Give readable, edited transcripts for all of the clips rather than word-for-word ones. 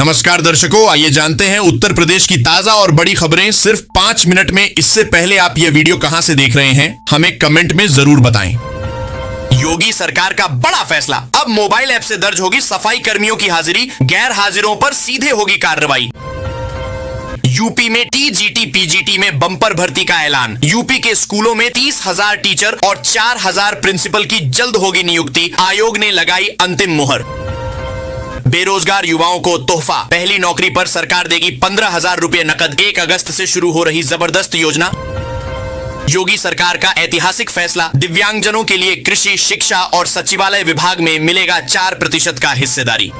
नमस्कार दर्शकों, आइए जानते हैं उत्तर प्रदेश की ताजा और बड़ी खबरें सिर्फ 5 मिनट में। इससे पहले आप यह वीडियो कहां से देख रहे हैं, हमें कमेंट में जरूर बताएं। योगी सरकार का बड़ा फैसला, अब मोबाइल ऐप से दर्ज होगी सफाई कर्मियों की हाजिरी, गैर हाजिरों पर सीधे होगी कार्रवाई। यूपी में टीजीटी पीजीटी में बम्पर भर्ती का ऐलान, यूपी के स्कूलों में 30,000 टीचर और 4,000 प्रिंसिपल की जल्द होगी नियुक्ति, आयोग ने लगाई अंतिम मुहर। बेरोजगार युवाओं को तोहफा, पहली नौकरी पर सरकार देगी 15,000 रुपए नकद, 1 अगस्त से शुरू हो रही जबरदस्त योजना। योगी सरकार का ऐतिहासिक फैसला, दिव्यांगजनों के लिए कृषि, शिक्षा और सचिवालय विभाग में मिलेगा 4% का हिस्सेदारी।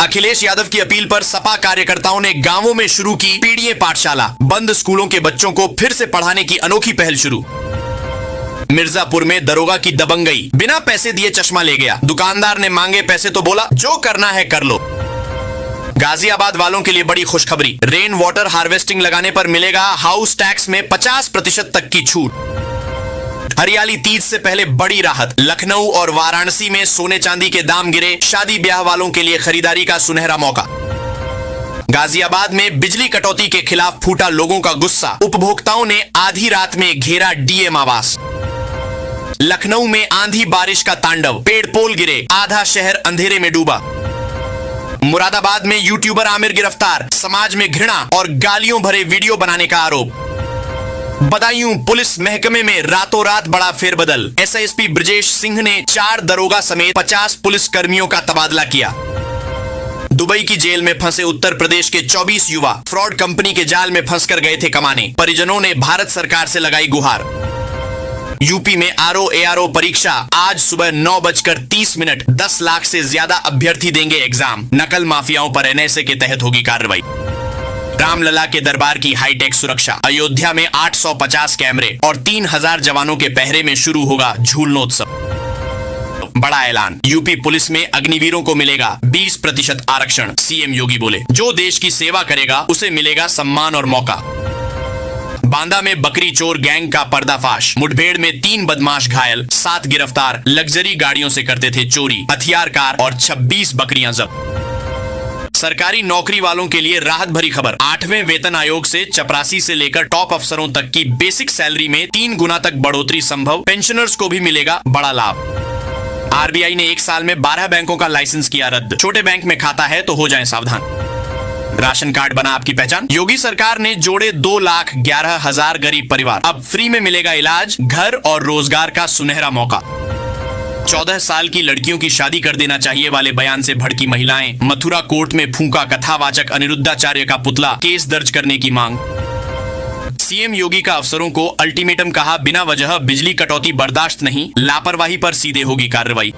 अखिलेश यादव की अपील पर सपा कार्यकर्ताओं ने गांवों में शुरू की पीडीए पाठशाला, बंद स्कूलों के बच्चों को फिर से पढ़ाने की अनोखी पहल शुरू। मिर्जापुर में दरोगा की दबंगई, बिना पैसे दिए चश्मा ले गया, दुकानदार ने मांगे पैसे तो बोला जो करना है कर लो। गाजियाबाद वालों के लिए बड़ी खुशखबरी, रेन वाटर हार्वेस्टिंग लगाने पर मिलेगा हाउस टैक्स में 50% तक की छूट। हरियाली तीज से पहले बड़ी राहत, लखनऊ और वाराणसी में सोने चांदी के दाम गिरे, शादी ब्याह वालों के लिए खरीदारी का सुनहरा मौका। गाजियाबाद में बिजली कटौती के खिलाफ फूटा लोगों का गुस्सा, उपभोक्ताओं ने आधी रात में घेरा डीएम आवास। लखनऊ में आंधी बारिश का तांडव, पेड़ पोल गिरे, आधा शहर अंधेरे में डूबा। मुरादाबाद में यूट्यूबर आमिर गिरफ्तार, समाज में घृणा और गालियों भरे वीडियो बनाने का आरोप। बदायूं पुलिस महकमे में रातों रात बड़ा फेरबदल, एसएसपी ब्रजेश सिंह ने 4 दरोगा समेत 50 पुलिस कर्मियों का तबादला किया। दुबई की जेल में फंसे उत्तर प्रदेश के 24 युवा फ्रॉड कंपनी के जाल में फंसकर गए थे कमाने, परिजनों ने भारत सरकार से लगाई गुहार। यूपी में आरओ एआरओ परीक्षा, आज सुबह 9:30, 10 लाख से ज्यादा अभ्यर्थी देंगे एग्जाम, नकल माफियाओं पर एनएसए के तहत होगी कार्रवाई। रामलला के दरबार की हाईटेक सुरक्षा, अयोध्या में 850 कैमरे और 3,000 जवानों के पहरे में शुरू होगा झूलनोत्सव। बड़ा ऐलान, यूपी पुलिस में अग्निवीरों को मिलेगा 20% आरक्षण, सीएम योगी बोले जो देश की सेवा करेगा उसे मिलेगा सम्मान और मौका। बांदा में बकरी चोर गैंग का पर्दाफाश, मुठभेड़ में 3 बदमाश घायल, 7 गिरफ्तार, लग्जरी गाड़ियों से करते थे चोरी, हथियार कार और 26 बकरियां जब्त। सरकारी नौकरी वालों के लिए राहत भरी खबर, 8वें वेतन आयोग से चपरासी से लेकर टॉप अफसरों तक की बेसिक सैलरी में 3 गुना तक बढ़ोतरी संभव, पेंशनर्स को भी मिलेगा बड़ा लाभ। आरबीआई ने 1 साल में 12 बैंकों का लाइसेंस किया रद्द, छोटे बैंक में खाता है तो हो जाएं सावधान। राशन कार्ड बना आपकी पहचान, योगी सरकार ने जोड़े 2,11,000 गरीब परिवार, अब फ्री में मिलेगा इलाज, घर और रोजगार का सुनहरा मौका। 14 साल की लड़कियों की शादी कर देना चाहिए वाले बयान से भड़की महिलाएं, मथुरा कोर्ट में फूंका कथावाचक अनिरुद्धाचार्य का पुतला, केस दर्ज करने की मांग। सीएम योगी का अफसरों को अल्टीमेटम, कहा बिना वजह बिजली कटौती बर्दाश्त नहीं, लापरवाही पर सीधे होगी कार्रवाई।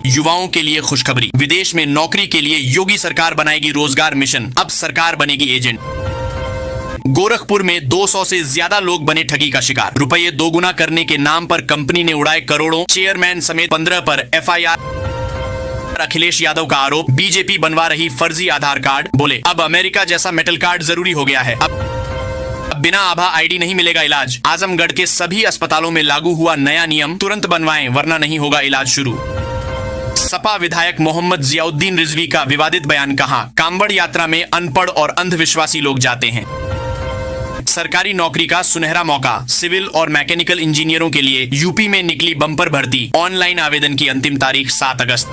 युवाओं के लिए खुशखबरी, विदेश में नौकरी के लिए योगी सरकार बनाएगी रोजगार मिशन, अब सरकार बनेगी एजेंट। गोरखपुर में 200 से ज्यादा लोग बने ठगी का शिकार, रुपये दोगुना करने के नाम पर कंपनी ने उड़ाए करोड़ों, चेयरमैन समेत 15 पर एफआईआर। अखिलेश यादव का आरोप, बीजेपी बनवा रही फर्जी आधार कार्ड, बोले अब अमेरिका जैसा मेटल कार्ड जरूरी हो गया है, अब बिना आभा आईडी नहीं मिलेगा इलाज। आजमगढ़ के सभी अस्पतालों में लागू हुआ नया नियम, तुरंत बनवाएं वरना नहीं होगा इलाज शुरू। सपा विधायक मोहम्मद जियाउद्दीन रिजवी का विवादित बयान, कहा कांवड़ यात्रा में अनपढ़ और अंधविश्वासी लोग जाते हैं। सरकारी नौकरी का सुनहरा मौका, सिविल और मैकेनिकल इंजीनियरों के लिए यूपी में निकली बम्पर भर्ती, ऑनलाइन आवेदन की अंतिम तारीख 7 अगस्त।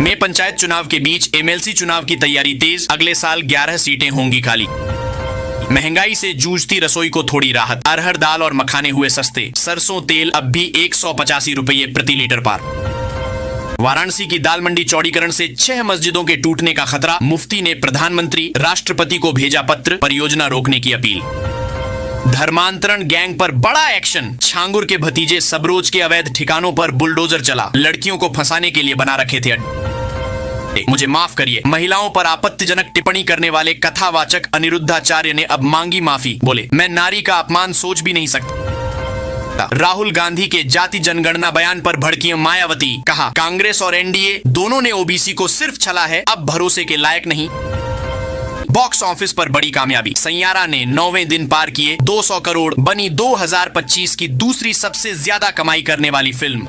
में पंचायत चुनाव के बीच एमएलसी चुनाव की तैयारी तेज, अगले साल 11 सीटें होंगी खाली। महंगाई से जूझती रसोई को थोड़ी राहत, अरहर दाल और मखाने हुए सस्ते, सरसों तेल अब भी 185 रुपये प्रति लीटर पार। वाराणसी की दाल मंडी चौड़ीकरण से 6 मस्जिदों के टूटने का खतरा, मुफ्ती ने प्रधानमंत्री राष्ट्रपति को भेजा पत्र, परियोजना रोकने की अपील। धर्मांतरण गैंग पर बड़ा एक्शन, छांगुर के भतीजे सबरोज के अवैध ठिकानों पर बुलडोजर चला, लड़कियों को फंसाने के लिए बना रखे थे अड्डे। मुझे माफ करिए, महिलाओं पर आपत्तिजनक टिप्पणी करने वाले कथावाचक अनिरुद्धाचार्य ने अब मांगी माफी, बोले मैं नारी का अपमान सोच भी नहीं सकता। राहुल गांधी के जाति जनगणना बयान पर भड़की मायावती, कहा कांग्रेस और एनडीए दोनों ने ओबीसी को सिर्फ छला है, अब भरोसे के लायक नहीं। बॉक्स ऑफिस पर बड़ी कामयाबी, सैयारा ने 9वें दिन पार किए 200 करोड़, बनी 2025 की दूसरी सबसे ज्यादा कमाई करने वाली फिल्म।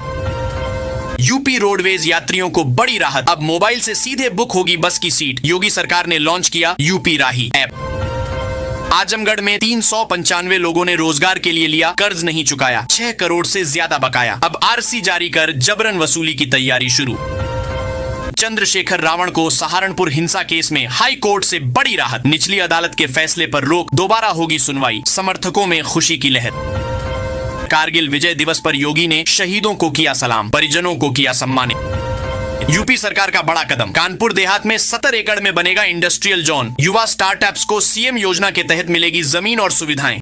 यूपी रोडवेज यात्रियों को बड़ी राहत, अब मोबाइल से सीधे बुक होगी बस की सीट। योगी सरकार ने लॉन्च किया यूपी राही ऐप। आजमगढ़ में 395 लोगों ने रोजगार के लिए लिया, कर्ज नहीं चुकाया, 6 करोड़ से ज्यादा बकाया। अब आरसी जारी कर जबरन वसूली की तैयारी शुरू। चंद्रशेखर रावण को सहारनपुर हिंसा केस में हाई कोर्ट से बड़ी राहत, निचली अदालत के फैसले पर रोक, दोबारा होगी सुनवाई, समर्थकों में खुशी की लहर। कारगिल विजय दिवस पर योगी ने शहीदों को किया सलाम, परिजनों को किया सम्मानित। यूपी सरकार का बड़ा कदम, कानपुर देहात में 70 एकड़ में बनेगा इंडस्ट्रियल जोन। युवा स्टार्टअप्स को सीएम योजना के तहत मिलेगी जमीन और सुविधाएं।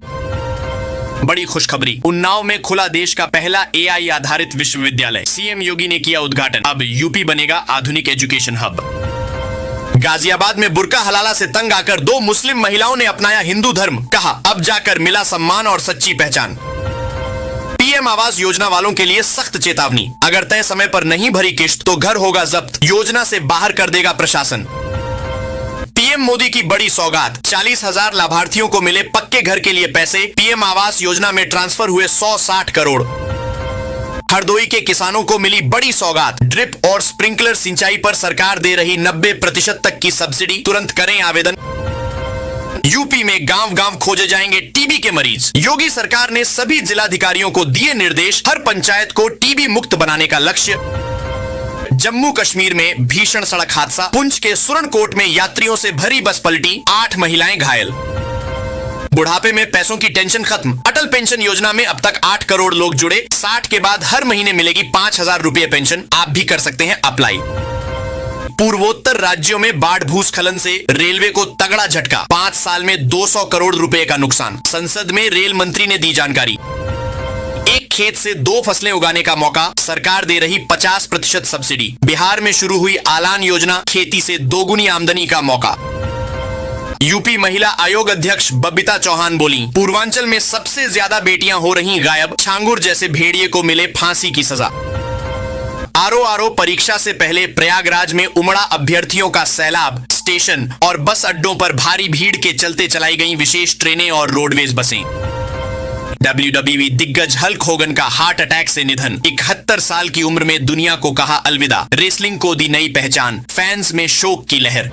बड़ी खुशखबरी, उन्नाव में खुला देश का पहला एआई आधारित विश्वविद्यालय, सीएम योगी ने किया उद्घाटन। अब यूपी बनेगा आधुनिक एजुकेशन हब। गाजियाबाद में बुर्का हलाला से तंग आकर 2 मुस्लिम महिलाओं ने अपनाया हिंदू धर्म, कहा अब जाकर मिला सम्मान और सच्ची पहचान। पीएम आवास योजना वालों के लिए सख्त चेतावनी, अगर तय समय पर नहीं भरी किश्त तो घर होगा जब्त, योजना से बाहर कर देगा प्रशासन। पीएम मोदी की बड़ी सौगात, 40,000 लाभार्थियों को मिले पक्के घर के लिए पैसे। पीएम आवास योजना में ट्रांसफर हुए 160 करोड़। हरदोई के किसानों को मिली बड़ी सौगात, ड्रिप और स्प्रिंकलर सिंचाई पर सरकार दे रही 90% तक की सब्सिडी, तुरंत करें आवेदन। यूपी में गांव गांव खोजे जाएंगे टीबी के मरीज। योगी सरकार ने सभी जिलाधिकारियों को दिए निर्देश, हर पंचायत को टीबी मुक्त बनाने का लक्ष्य। जम्मू कश्मीर में भीषण सड़क हादसा, पुंछ के सुरनकोट में यात्रियों से भरी बस पलटी, 8 महिलाएं घायल। बुढ़ापे में पैसों की टेंशन खत्म, अटल पेंशन योजना में अब तक 8 करोड़ लोग जुड़े। 60 के बाद हर महीने मिलेगी 5,000 रुपये पेंशन, आप भी कर सकते हैं अप्लाई। पूर्वोत्तर राज्यों में बाढ़ भूस्खलन से रेलवे को तगड़ा झटका, 5 साल में 200 करोड़ रुपए का नुकसान। संसद में रेल मंत्री ने दी जानकारी। एक खेत से 2 फसलें उगाने का मौका, सरकार दे रही 50% सब्सिडी। बिहार में शुरू हुई आलान योजना, खेती से दोगुनी आमदनी का मौका। यूपी महिला आयोग अध्यक्ष बबीता चौहान बोली, पूर्वांचल में सबसे ज्यादा बेटियां हो रही गायब, छांगुर जैसे भेड़िए को मिले फांसी की सजा। आरओ परीक्षा से पहले प्रयागराज में उमड़ा अभ्यर्थियों का सैलाब, स्टेशन और बस अड्डों पर भारी भीड़ के चलते चलाई गई विशेष ट्रेनें और रोडवेज बसें। WWE दिग्गज हल्क होगन का हार्ट अटैक से निधन, 71 साल की उम्र में दुनिया को कहा अलविदा। रेसलिंग को दी नई पहचान, फैंस में शोक की लहर।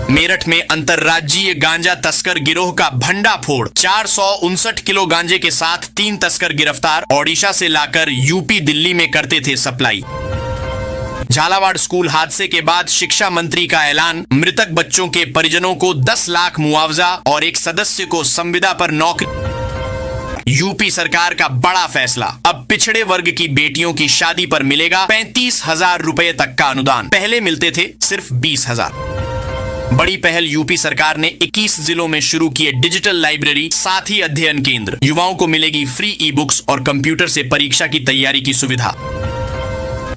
मेरठ में अंतर्राज्यीय गांजा तस्कर गिरोह का भंडाफोड़, 459 किलो गांजे के साथ 3 तस्कर गिरफ्तार, ओडिशा से लाकर यूपी दिल्ली में करते थे सप्लाई। झालावाड़ स्कूल हादसे के बाद शिक्षा मंत्री का ऐलान, मृतक बच्चों के परिजनों को 10 लाख मुआवजा और एक सदस्य को संविदा पर नौकरी। यूपी सरकार का बड़ा फैसला, अब पिछड़े वर्ग की बेटियों की शादी पर मिलेगा 35,000 रुपए तक का अनुदान, पहले मिलते थे सिर्फ 20,000। बड़ी पहल, यूपी सरकार ने 21 जिलों में शुरू किए डिजिटल लाइब्रेरी, साथ ही अध्ययन केंद्र। युवाओं को मिलेगी फ्री ई बुक्स और कंप्यूटर से परीक्षा की तैयारी की सुविधा।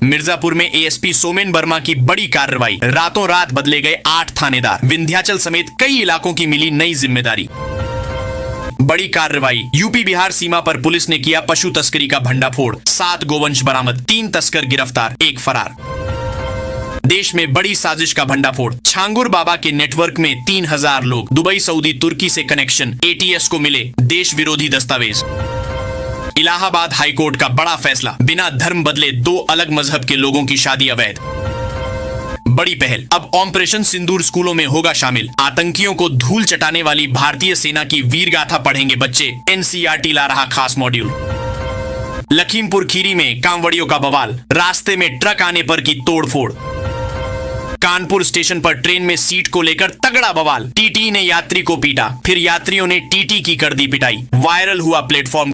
मिर्जापुर में एएसपी सोमेन वर्मा की बड़ी कार्रवाई, रातों रात बदले गए 8 थानेदार। विंध्याचल समेत कई इलाकों की मिली नई जिम्मेदारी। बड़ी कार्रवाई, यूपी बिहार सीमा पर पुलिस ने किया पशु तस्करी का भंडाफोड़, 7 गोवंश बरामद, 3 तस्कर गिरफ्तार, 1 फरार। देश में बड़ी साजिश का भंडाफोड़, छांगुर बाबा के नेटवर्क में 3,000 लोग, दुबई सऊदी तुर्की से कनेक्शन, एटीएस को मिले देश विरोधी दस्तावेज। इलाहाबाद हाईकोर्ट का बड़ा फैसला, बिना धर्म बदले 2 अलग मजहब के लोगों की शादी अवैध। बड़ी पहल, अब ऑपरेशन सिंदूर स्कूलों में होगा शामिल। आतंकियों को धूल चटाने वाली भारतीय सेना की वीरगाथा पढ़ेंगे बच्चे, एनसीईआरटी ला रहा खास मॉड्यूल। लखीमपुर खीरी में कांवड़ियों का बवाल, रास्ते में ट्रक आने पर की तोड़फोड़। कानपुर स्टेशन पर ट्रेन में सीट को लेकर तगड़ा बवाल, टीटी ने यात्री को पीटा, फिर यात्रियों ने टीटी की कर दी पिटाई। वायरल हुआ प्लेटफॉर्म